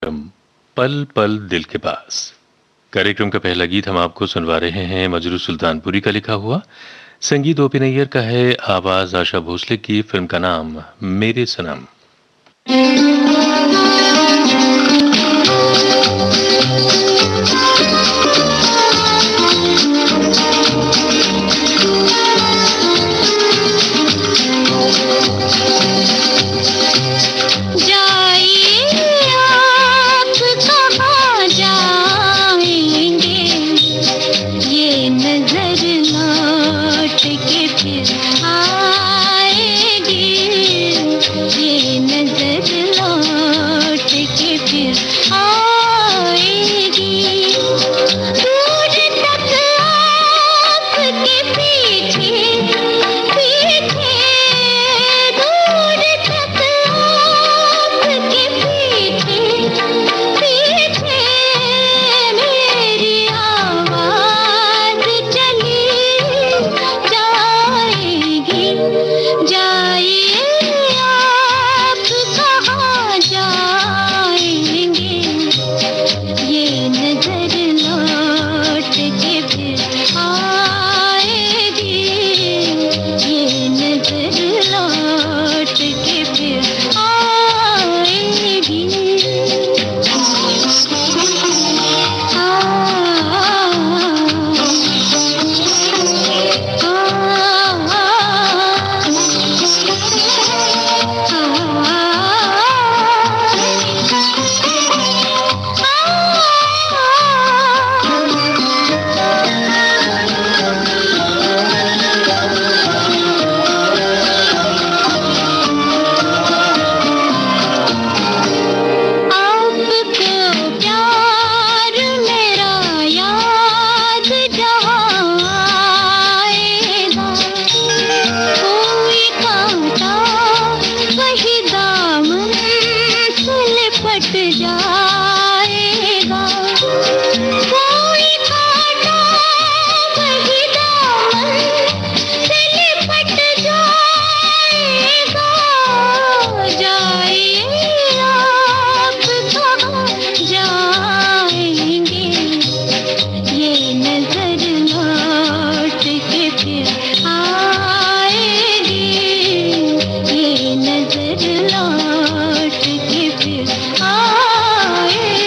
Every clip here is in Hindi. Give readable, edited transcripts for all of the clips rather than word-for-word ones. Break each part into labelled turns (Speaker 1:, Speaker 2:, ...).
Speaker 1: पल पल दिल के पास कार्यक्रम का पहला गीत हम आपको सुनवा रहे हैं मजरू सुल्तानपुरी का लिखा हुआ। संगीत ओपी नैयर का है, आवाज आशा भोसले की। फिल्म का नाम मेरे सनम।
Speaker 2: लौट के फिर आए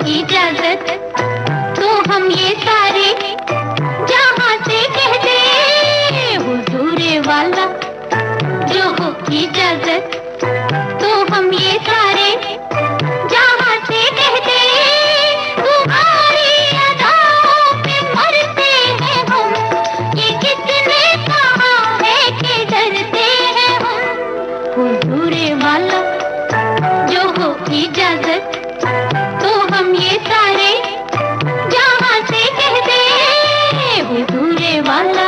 Speaker 2: इजाजत तो हम ये सारे जहां से कह दे, हुजूरे वाला जो हो इजाजत तो हम ये सारे जहां से कह दे, तुम्हारी अदाओं पे मरते हैं हम, ये किसने कहा है कि डरते हैं हम, हुजूरे वाला जो हो इजाजत तो हम ये सारे जहां से कह दे, हुजूरे वाला।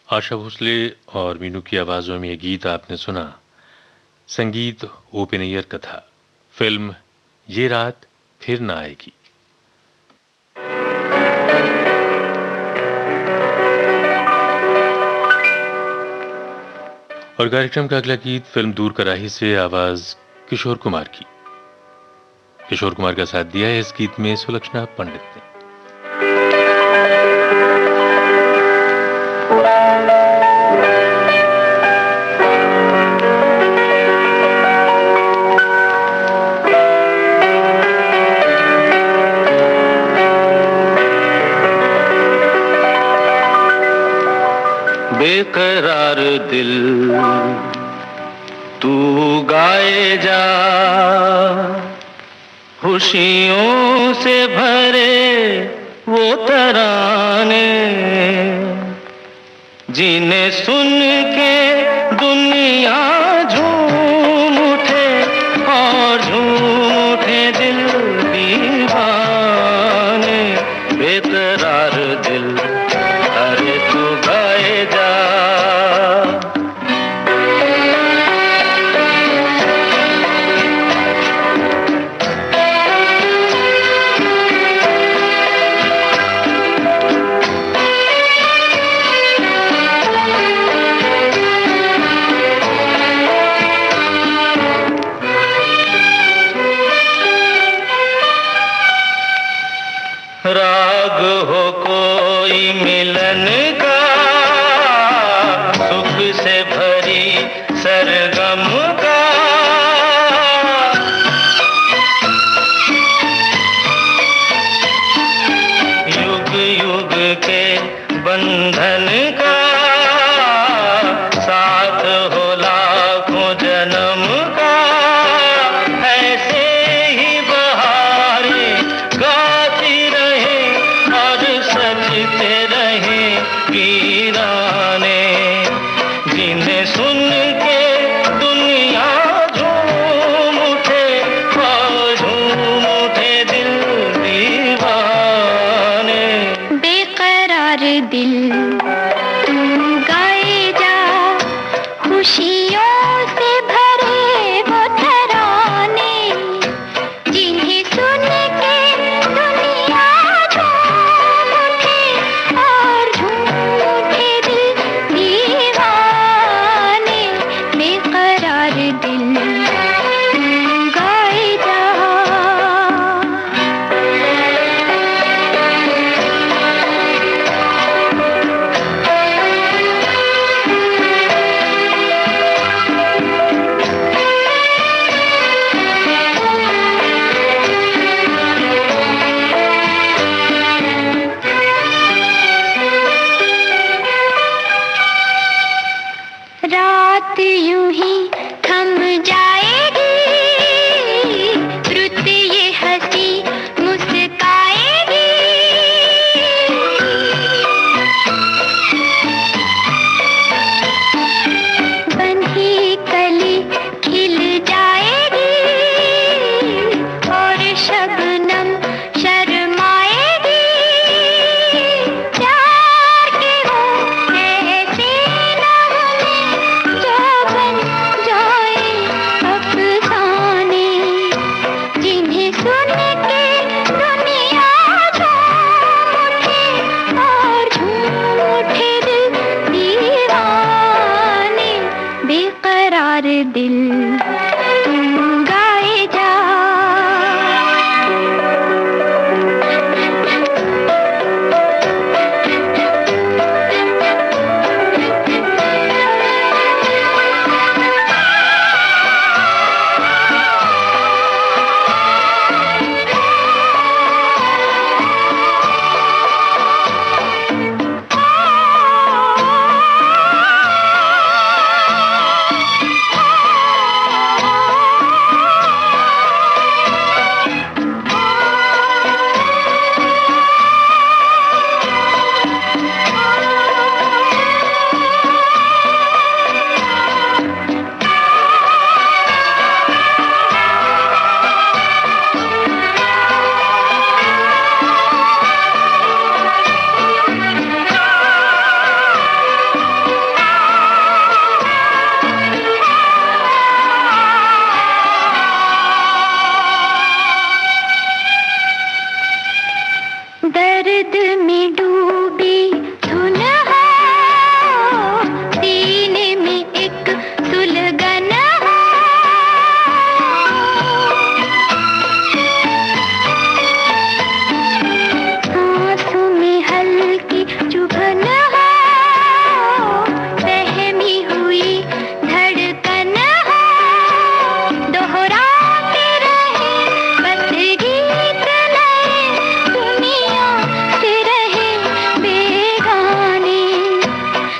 Speaker 1: आशा भोसले और मीनू की आवाजों में ये गीत आपने सुना। संगीत ओपी नैयर का था। फिल्म ये रात फिर ना आएगी। और कार्यक्रम का अगला गीत फिल्म दूर कराही से आवाज किशोर कुमार की। किशोर कुमार का साथ दिया है इस गीत में सुलक्षणा पंडित ने।
Speaker 3: बेकरार दिल तू गाए जा, खुशियों से भरे वो तराने, जिन्हें सुन के दुनिया झूम उठे और झूम उठे दिल दीवाने। बेकरार दिल अरे तू गाए जा। सरगम का। युग युग के बंधन का साथ हो लाखों जन्म का। ऐसे ही बहारें गाती रहे और सजते रहे वीराने, जिन्हें सुन के दुनिया झूम उठे और झूम उठे दिल दीवाने।
Speaker 2: बेकरार दिल तू गाए जा, खुशियों से भरे वो तराने, जिन्हें सुन के दुनिया झूम उठे और झूम उठे दिल दीवाने। बेकरार दिल तू गाए जा। रात यूं ही थम जाएगी, रुत ये हंसी मुस्काएगी। बंधी कली खिल जाएगी और शबनम शर्माएगी। प्यार के हो ऐसे नगमे जो बन जाए अफसाने, जिन्हें सुन के दुनिया झूम उठे और झूम उठे दिल दीवाने। बेकरार दिल तू गाए जा। दर्द में डूबी धुन है, सीने में एक सुलगन है। सांसों में हल्की चुभन है, सहमी हुई धड़कन है। दोहराते रहे बस गीत नए, दुनिया से रहे बेगाने,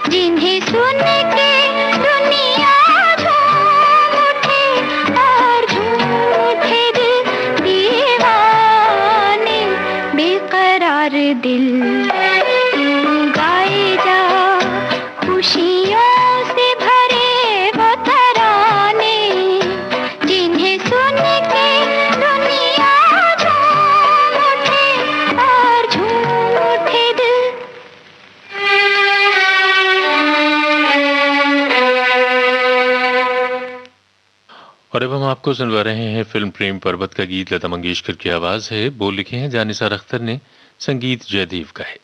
Speaker 2: जिन्हें सुन के दुनिया झूम उठे और झूम उठे दिल दीवाने। बेकरार दिल तू गाए जा, खुशियों से भरे वो तराने, जिन्हें सुन के दुनिया झूम उठे और झूम उठे दिल।
Speaker 1: और अब हम आपको सुनवा रहे हैं फिल्म प्रेम पर्वत का गीत। लता मंगेशकर की आवाज है, बोल लिखे हैं जानिसार अख्तर ने, संगीत जयदेव का है।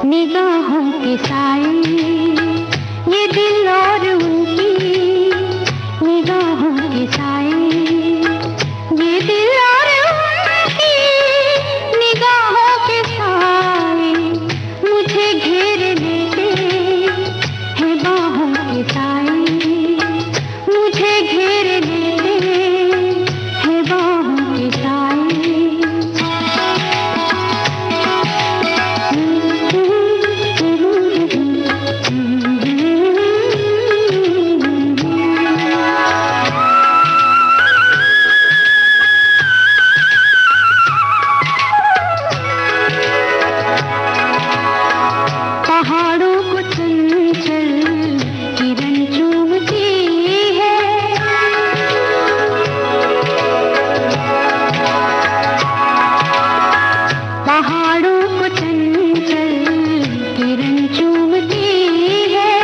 Speaker 2: निगाहों के साए, ये दिल और उनकी निगाहों के साए, ये दिल और उनकी निगाहों के साए मुझे घेर लेते हैं बाहों के साए, मुझे घेर लेते हैं बाहों के साए। पहाड़ों को चंचल किरण चूमती है, पहाड़ों को चंचल किरण चूमती है,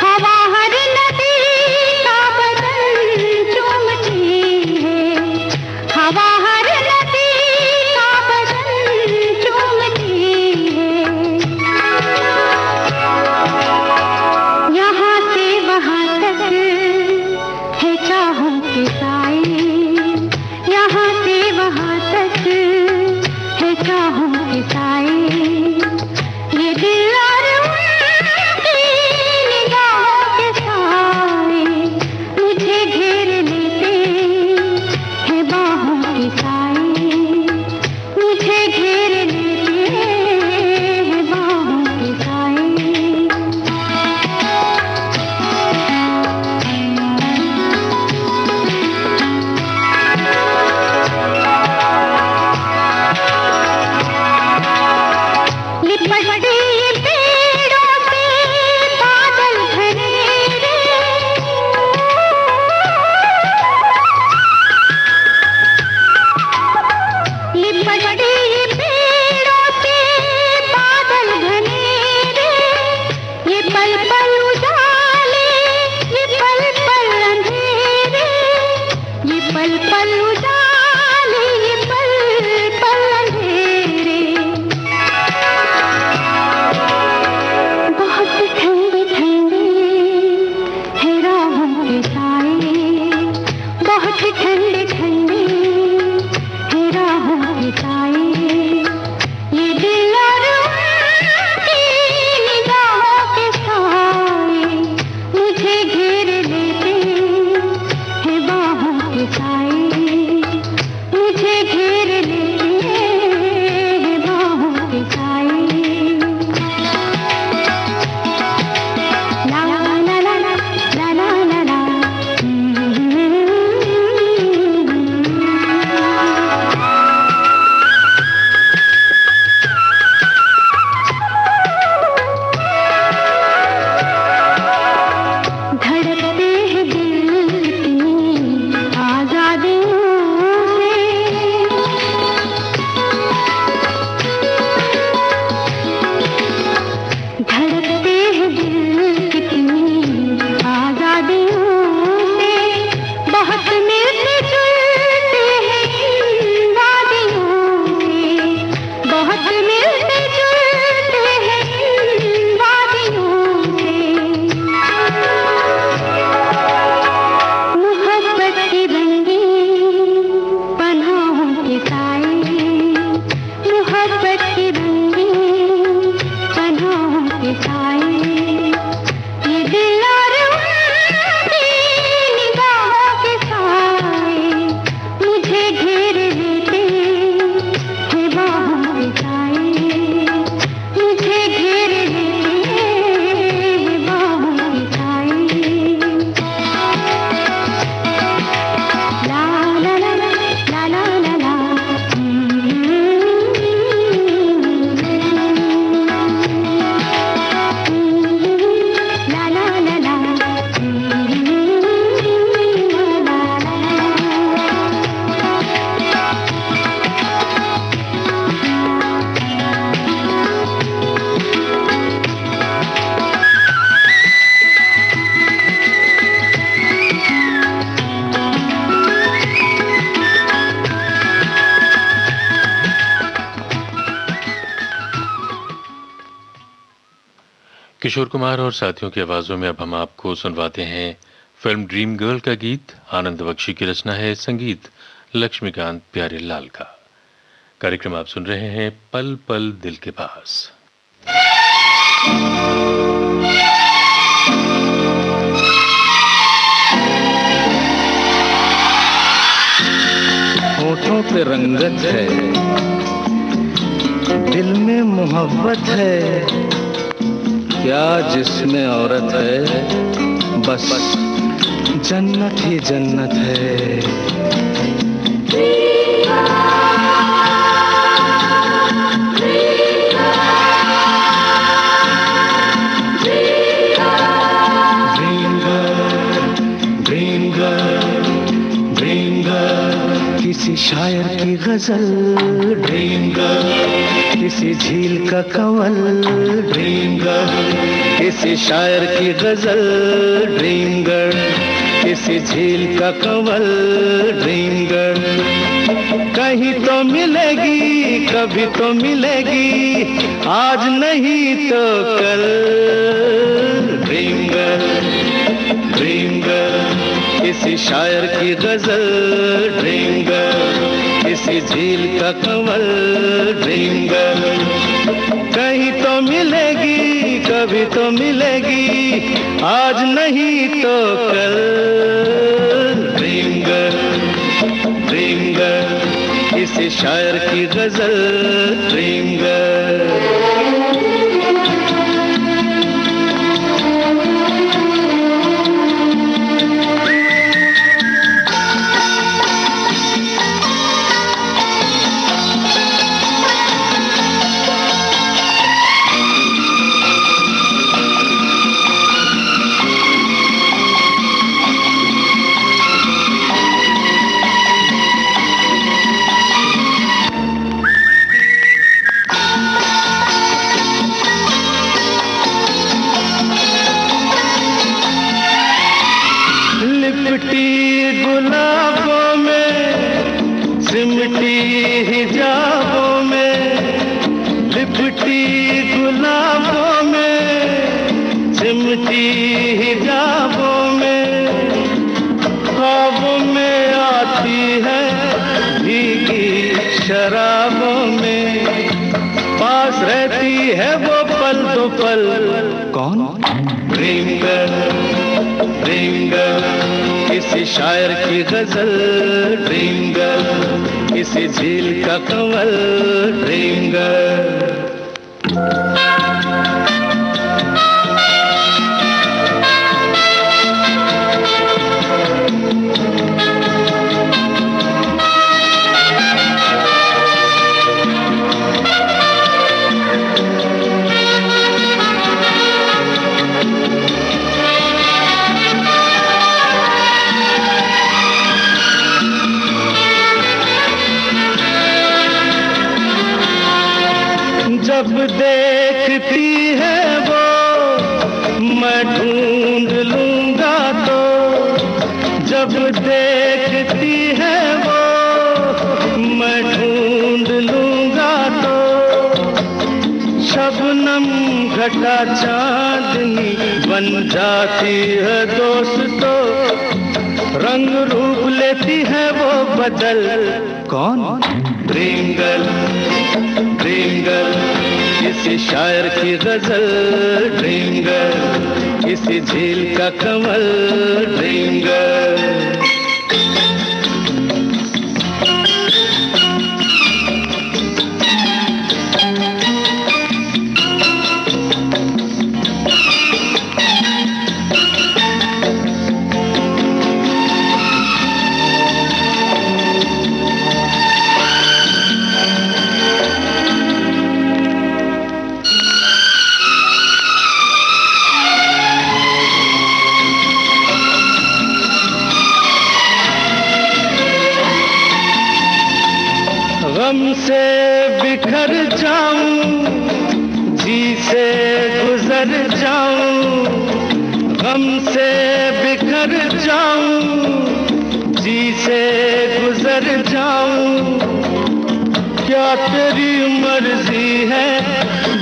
Speaker 2: हवा हर नदी का बदन चूमती है, हवा हर नदी का बदन चूमती है। यहाँ से वहाँ तक है चाहों के साए, यहाँ से वहाँ तक है चाहों के साए, ये दिल और उनकी निगाहों के साए मुझे घेर लेते हैं बाहों के साए, मुझे घेर लेते हैं बाहों के साए। लिपटते ये पेड़ों से बादल घनेरे, लिपटते ये पेड़ों से बादल घनेरे, ये पल पल उजाले, ये पल पल अंधेरे, ये पल पल उजाले, ये पल पल अंधेरे।
Speaker 1: किशोर कुमार और साथियों की आवाजों में अब हम आपको सुनवाते हैं फिल्म ड्रीम गर्ल का गीत। आनंद बख्शी की रचना है, संगीत लक्ष्मीकांत प्यारेलाल का। कार्यक्रम आप सुन रहे हैं पल पल दिल के पास।
Speaker 4: होठों पे रंगत है, दिल में मोहब्बत है, क्या जिसमें औरत है, बस जन्नत ही जन्नत है। किसी शायर की गजल ड्रीम गर्ल, किसी झील का कंवल ड्रीम गर्ल, किसी शायर की गजल ड्रीम गर्ल, किसी झील का कंवल ड्रीम गर्ल। कहीं तो मिलेगी, कभी तो मिलेगी, आज नहीं तो कल ड्रीम गर्ल, ड्रीम गर्ल, किसी शायर की गजल ड्रीम गर्ल, किसी झील का कंवल ड्रीम गर्ल। कहीं तो मिलेगी, कभी तो मिलेगी, आज नहीं तो कल ड्रीम गर्ल, ड्रीम गर्ल, किसी शायर की गजल ड्रीम गर्ल। गुलाबों में सिमटी हिजाबों में, लिपटी गुलाबों में सिमटी हिजाबों में, ख्वाबों में आती है भीगी शराबों में, पास रहती है वो पल दो पल। कौन? ड्रीम गर्ल, ड्रीम गर्ल, किसी शायर की गजल ड्रीम गर्ल, किसी झील का कंवल ड्रीम गर्ल। जब देखती है वो मैं ढूंढ लूंगा तो, जब देखती है वो मैं ढूंढ लूंगा तो, शबनम घटा चांदनी बन जाती है दोस्तों, रंग रूप लेती है वो बदल। कौन? ड्रीम गर्ल, ड्रीम गर्ल, किसी शायर की गजल ड्रीम गर्ल, किसी झील का कंवल ड्रीम गर्ल। गम से बिखर जाऊं, जी से गुजर जाऊं, गम से बिखर जाऊं, जी से गुजर जाऊं, क्या तेरी मर्जी है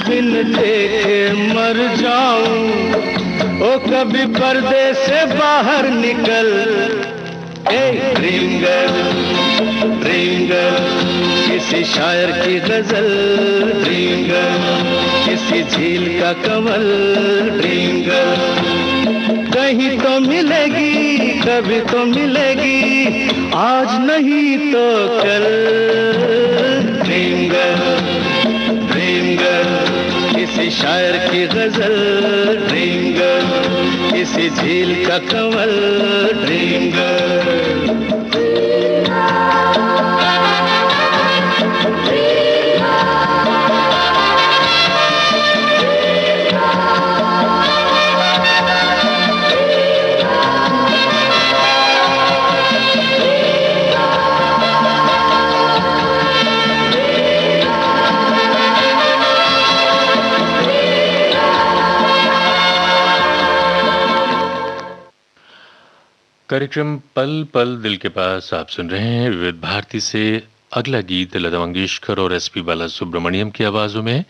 Speaker 4: बिन देखे मर मर जाऊं, ओ कभी पर्दे से बाहर निकल। ए ड्रीम गर्ल, किसी शायर की गजल। ड्रीम गर्ल, किसी झील का कमल। ड्रीम गर्ल, कहीं तो मिलेगी, कभी तो मिलेगी, आज नहीं तो कल। ड्रीम गर्ल, किसी शायर की गजल। ड्रीम गर्ल, किसी झील का कमल। ड्रीम गर्ल,
Speaker 1: कार्यक्रम पल पल दिल के पास आप सुन रहे हैं विविध भारती से। अगला गीत लता मंगेशकर और एसपी बालासुब्रमण्यम की आवाजों में।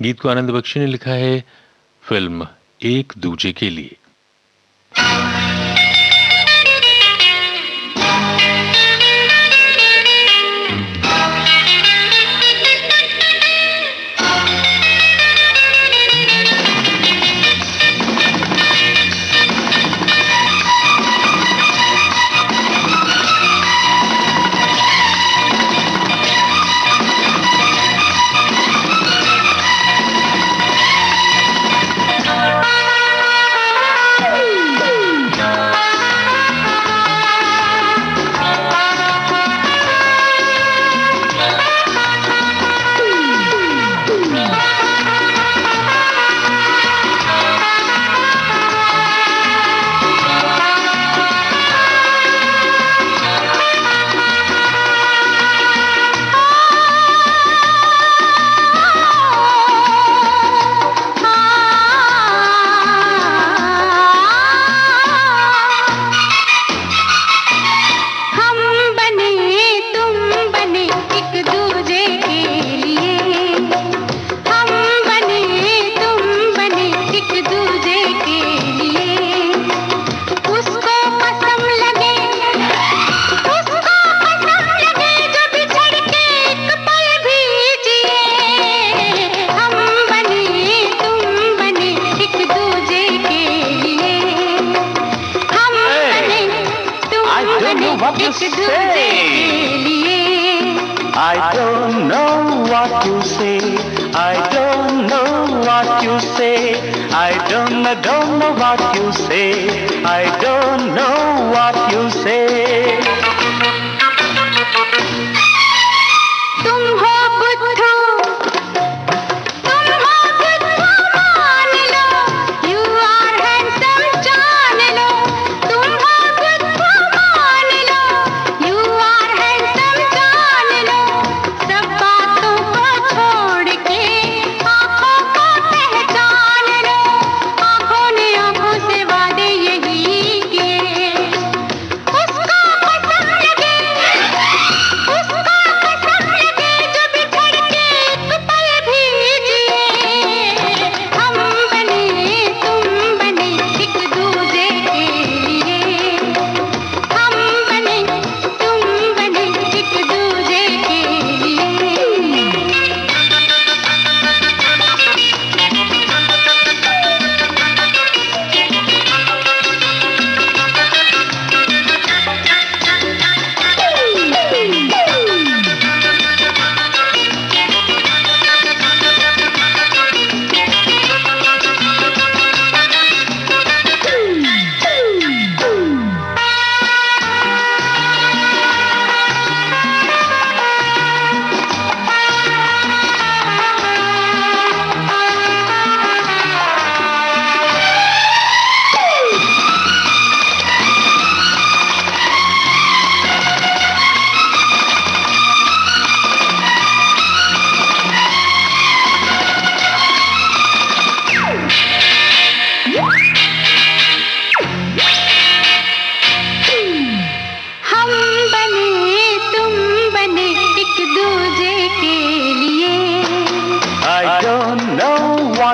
Speaker 1: गीत को आनंद बख्शी ने लिखा है फिल्म एक दूजे के लिए।
Speaker 3: I don't know what you say. I don't know what you say. I don't know what you say. I don't know what you say.
Speaker 2: तुम हो बुद्धू, तुम हो बुद्धू मान लो, you are handsome जान लो। तुम हो बुद्धू मान लो, you are handsome जान लो। सब बातों को छोड़ के आँखों को पहचान लो। आँखों ने आँखों से वादे यही किए, उसको पसंद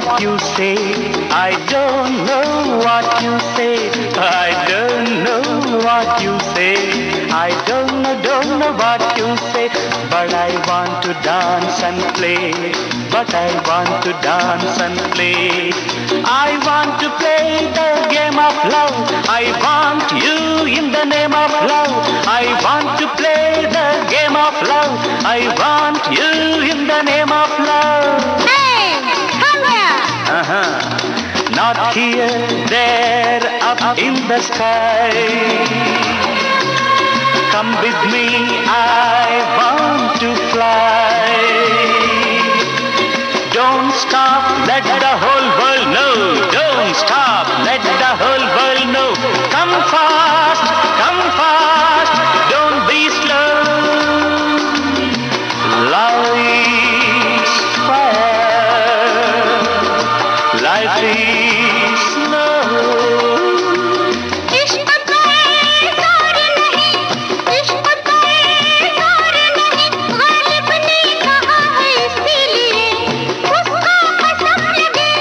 Speaker 3: what you say. I don't know what you say. I don't know what you say. I don't know what you say. But I want to dance and play. But I want to dance and play. I want to play the game of love. I want you in the name of love. I want to play the game of love. I want you in the name of love.
Speaker 2: Hey, come here.
Speaker 3: Not here, there, up in the sky. Come with me, I want to fly. Don't stop, let the whole world know. Don't stop, let the whole world know. Come fast, don't be slow. Life's fire, life is slow.
Speaker 2: इश्क पे जोर नहीं, इश्क पे जोर नहीं, गालिब ने कहा है इसीलिए उसको कसम लगे,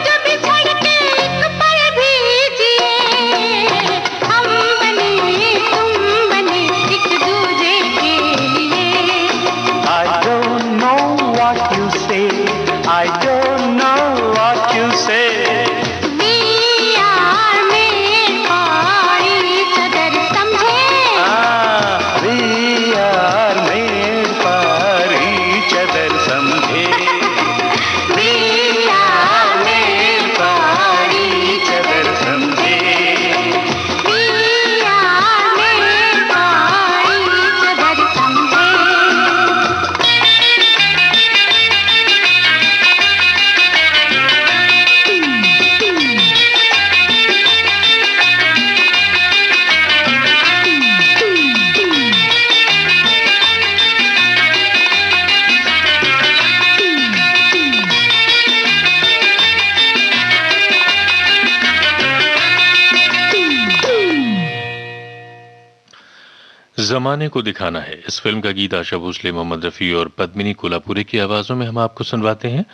Speaker 2: जो बिछड़ के एक पल भी जिए। हम बने तुम बने एक दूजे के लिए।
Speaker 3: I don't know what you say. I don't know what you say.
Speaker 2: We are made for each other, समझे?
Speaker 3: We are made for each other, समझे? We are made for each other, समझे?
Speaker 2: We are made for each other, समझे?
Speaker 1: जमाने को दिखाना है। इस फिल्म का गीत आशा भोसले, मोहम्मद रफी और पद्मिनी कोल्हापुरी की आवाजों में हम आपको सुनवाते हैं।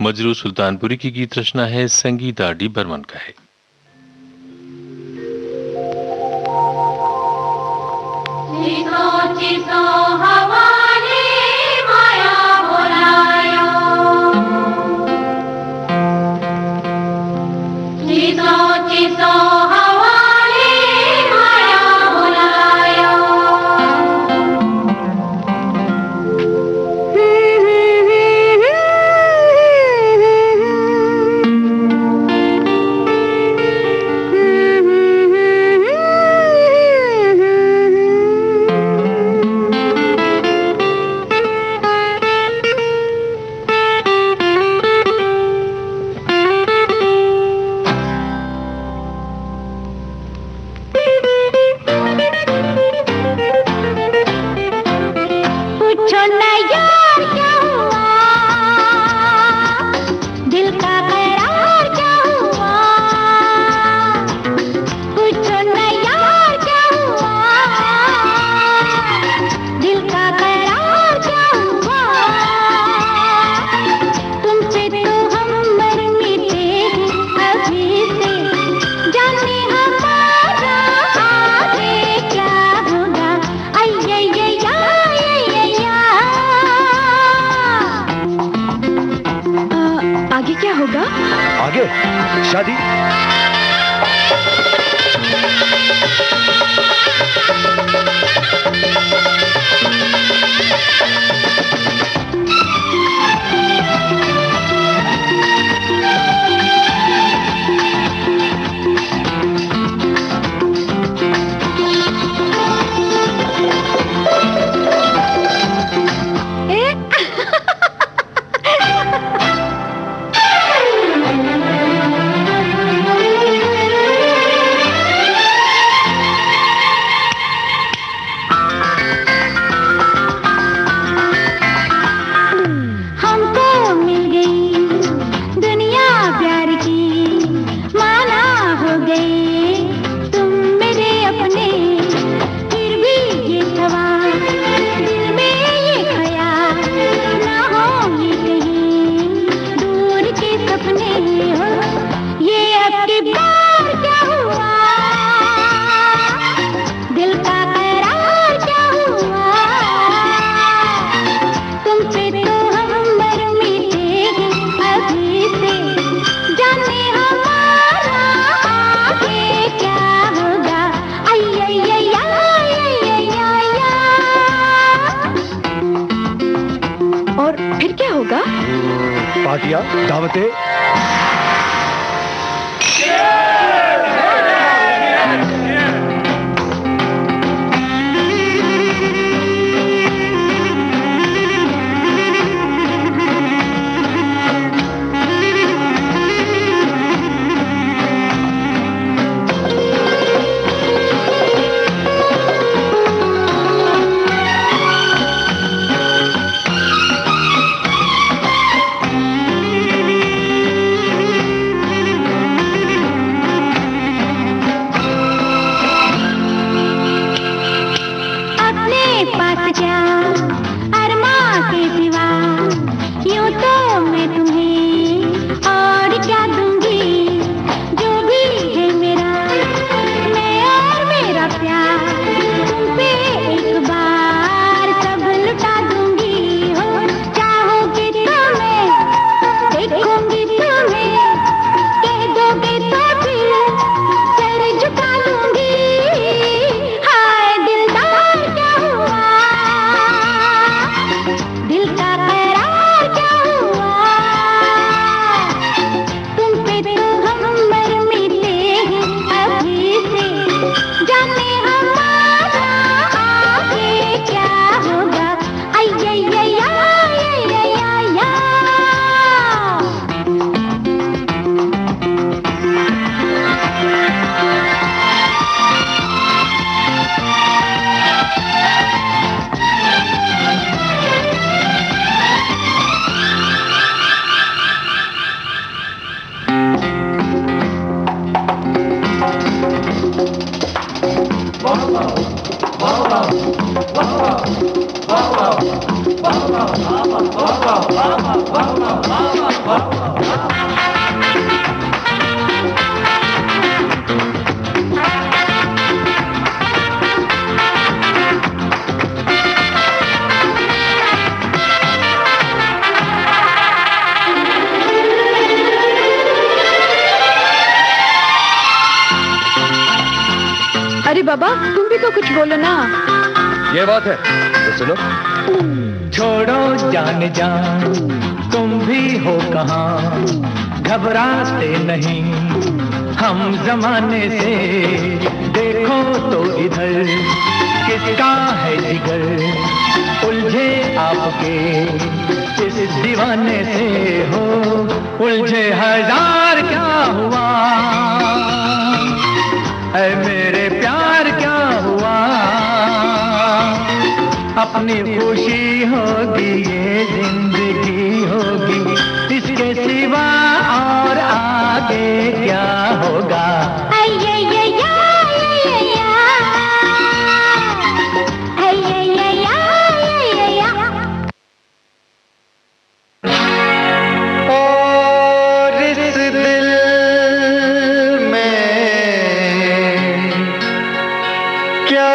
Speaker 1: मजरू सुल्तानपुरी की गीत रचना है, संगीत आर.डी. बर्मन का है।
Speaker 2: चिसो हवाले माया बोलायो, चिसो हवाले माया बोलायो। पूछो ना यार क्या हुआ, दिल का करार क्या हुआ। पूछो ना यार क्या हुआ, दिल का करार क्या हुआ। तुमसे तो हम मरने थे अभी से, जाने हमारा आगे क्या होगा। आगे क्या होगा?
Speaker 5: आगे शादी।
Speaker 6: क्या होगा?
Speaker 5: पार्टियां, दावतें।
Speaker 6: अरे बाबा, तुम भी तो कुछ बोलो ना।
Speaker 5: ये बात है तो सुनो।
Speaker 4: छोड़ो जान जान, तुम भी हो कहाँ, घबराते नहीं हम जमाने से। देखो तो इधर किसका है जिगर, उलझे आपके इस दीवाने से हो। उलझे हजार क्या हुआ है मेरे प्यार, क्या हुआ। अपनी खुशी होगी ये जिंदगी होगी, इसके सिवा और आगे क्या होगा।
Speaker 3: और इस दिल में क्या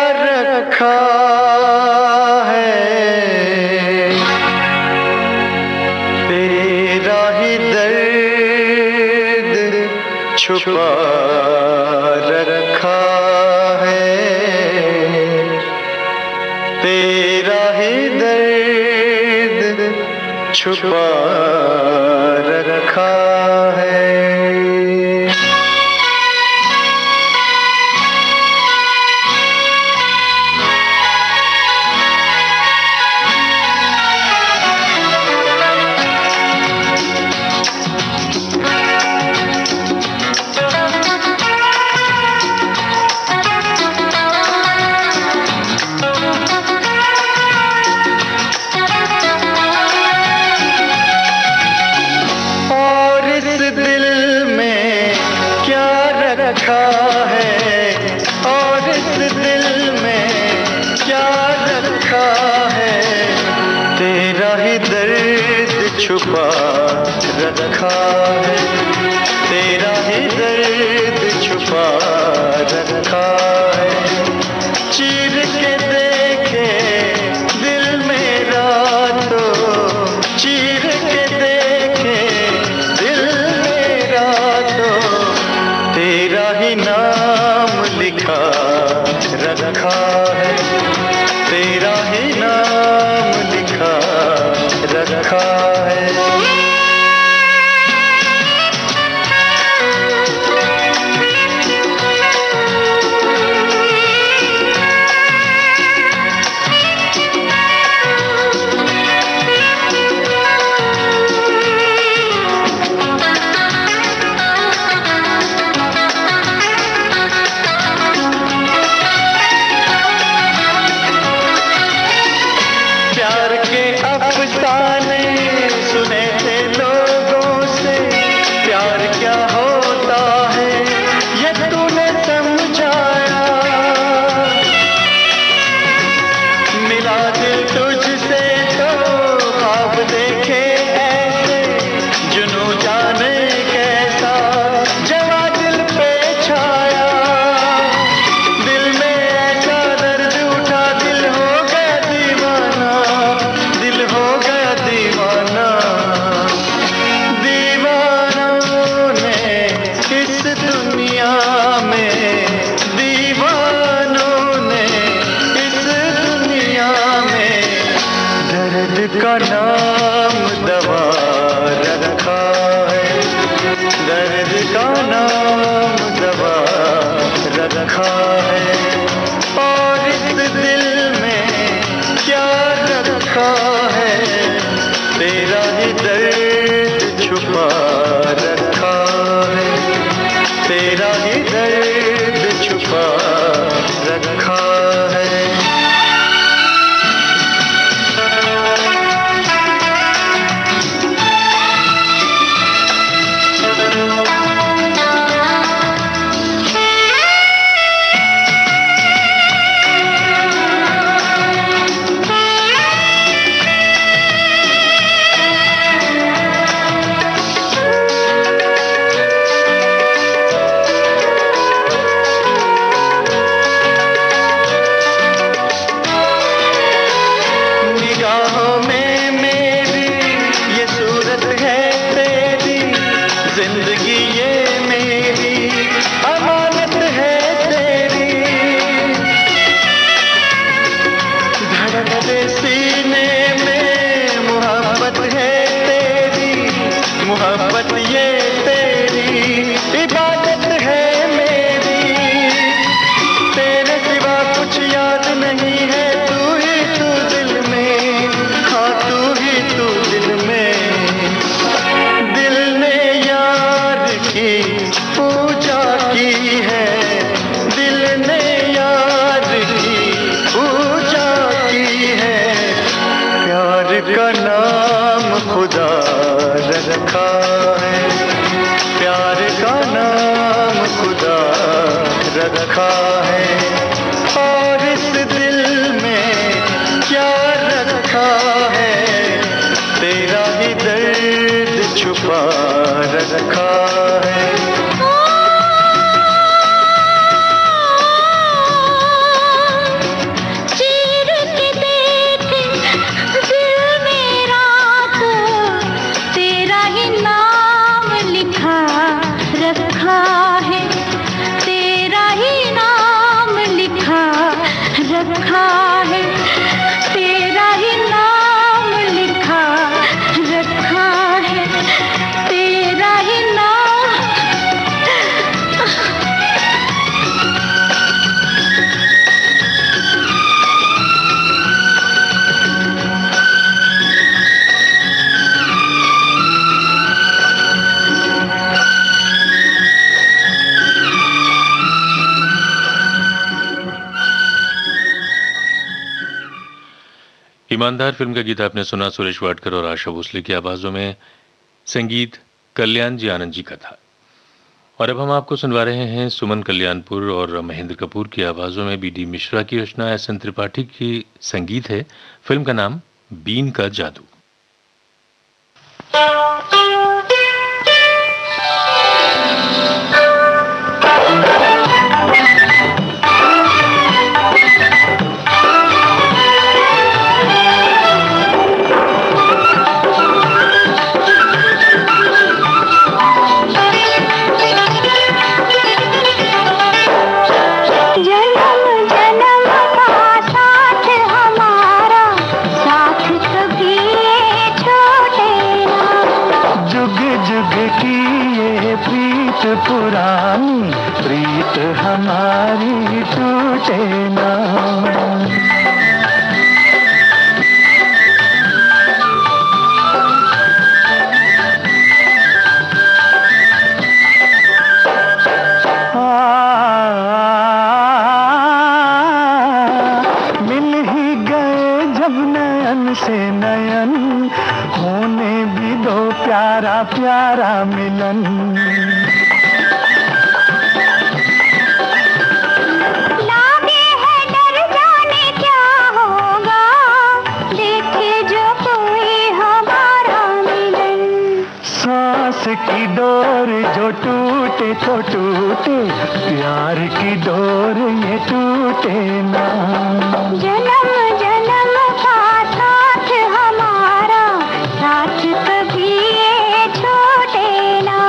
Speaker 3: रखा है, तेरा ही दर्द छुपा रखा है, तेरा ही दर्द छुपा रखा है। छुपा रखा है, तेरा ही दर्द छुपा रखा है। चीर के देखे दिल मेरा तो, चीर के देखे दिल मेरा तो, तेरा ही नाम लिखा रखा है, तेरा ही नाम लिखा रखा ही दर्द छुपा रखा है, तेरा ही दर्द छुपा रखा है।
Speaker 1: ईमानदार फिल्म का गीत आपने सुना। सुरेश वाडकर और आशा भोसले की आवाजों में संगीत कल्याण जी आनंद जी का था। और अब हम आपको सुनवा रहे हैं सुमन कल्याणपुर और महेंद्र कपूर की आवाजों में बी.डी. मिश्रा की रचना, एस.एन. त्रिपाठी की संगीत है। फिल्म का नाम बीन का जादू।
Speaker 3: पुरानी प्रीत हमारी टूटे ना। मिल ही गए जब नयन से नयन, होने भी दो प्यारा प्यारा मिलन। की डोर जो टूटे तो टूटे, प्यार की डोर ये टूटे ना।
Speaker 2: जन्म जन्म का साथ हमारा, साथ कभी ये छोटे ना।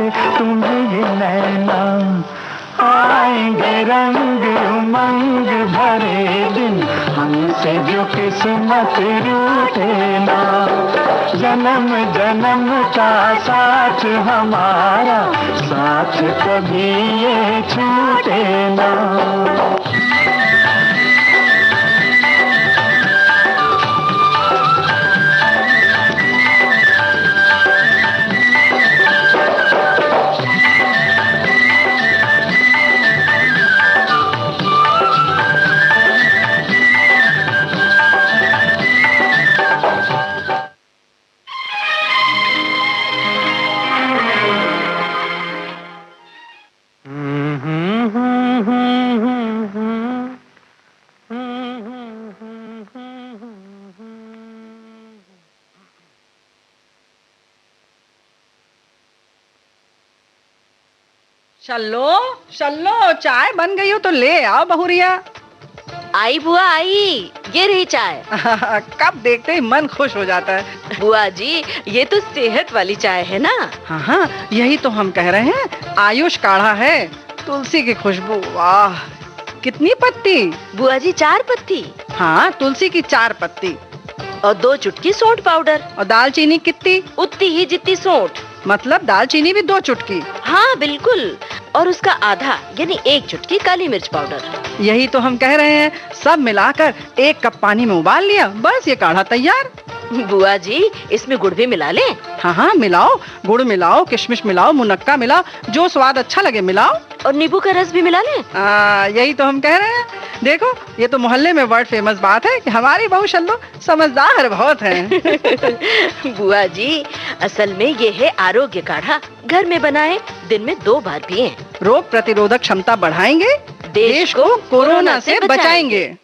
Speaker 3: से तुम्हें ये नैना। आएंगे रंग उमंग भरे दिन, हमसे जो किस्मत रूठे ना। जन्म जन्म का साथ हमारा, साथ कभी ये छूटे ना।
Speaker 7: चलो चलो, चाय बन गई हो तो ले आओ बहुरिया।
Speaker 8: आई बुआ आई, ये रही चाय।
Speaker 7: कब देखते ही मन खुश हो जाता है।
Speaker 8: बुआ जी, ये तो सेहत वाली चाय है ना।
Speaker 7: हाँ हाँ, यही तो हम कह रहे हैं। आयुष काढ़ा है, तुलसी की खुशबू। वाह, कितनी पत्ती?
Speaker 8: बुआ जी 4 पत्ती।
Speaker 7: हाँ, तुलसी की 4 पत्ती।
Speaker 8: और 2 चुटकी सौंठ पाउडर।
Speaker 7: और दालचीनी कितनी?
Speaker 8: उतनी ही जितनी सौंठ।
Speaker 7: मतलब दालचीनी भी 2 चुटकी?
Speaker 8: हाँ बिल्कुल, और उसका आधा यानी 1 चुटकी काली मिर्च पाउडर।
Speaker 7: यही तो हम कह रहे हैं, सब मिलाकर 1 कप पानी में उबाल लिया, बस ये काढ़ा तैयार।
Speaker 8: बुआ जी, इसमें गुड़ भी मिला लें?
Speaker 7: हाँ हाँ मिलाओ, गुड़ मिलाओ, किशमिश मिलाओ, मुनक्का मिलाओ, जो स्वाद अच्छा लगे मिलाओ।
Speaker 8: और नींबू का रस भी मिला लें?
Speaker 7: यही तो हम कह रहे हैं। देखो, ये तो मोहल्ले में वर्ल्ड फेमस बात है कि हमारी बहू शल्लो समझदार बहुत है।
Speaker 8: बुआ जी, असल में ये है आरोग्य काढ़ा। घर में बनाए, दिन में 2 बार पिए।
Speaker 7: रोग प्रतिरोधक क्षमता बढ़ाएंगे, देश को कोरोना से बचाएंगे।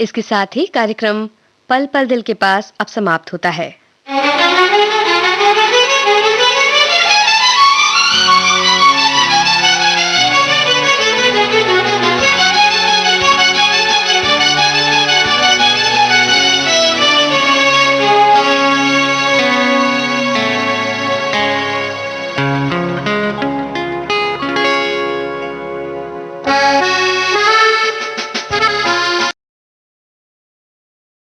Speaker 9: इसके साथ ही कार्यक्रम पल पल दिल के पास अब समाप्त होता है।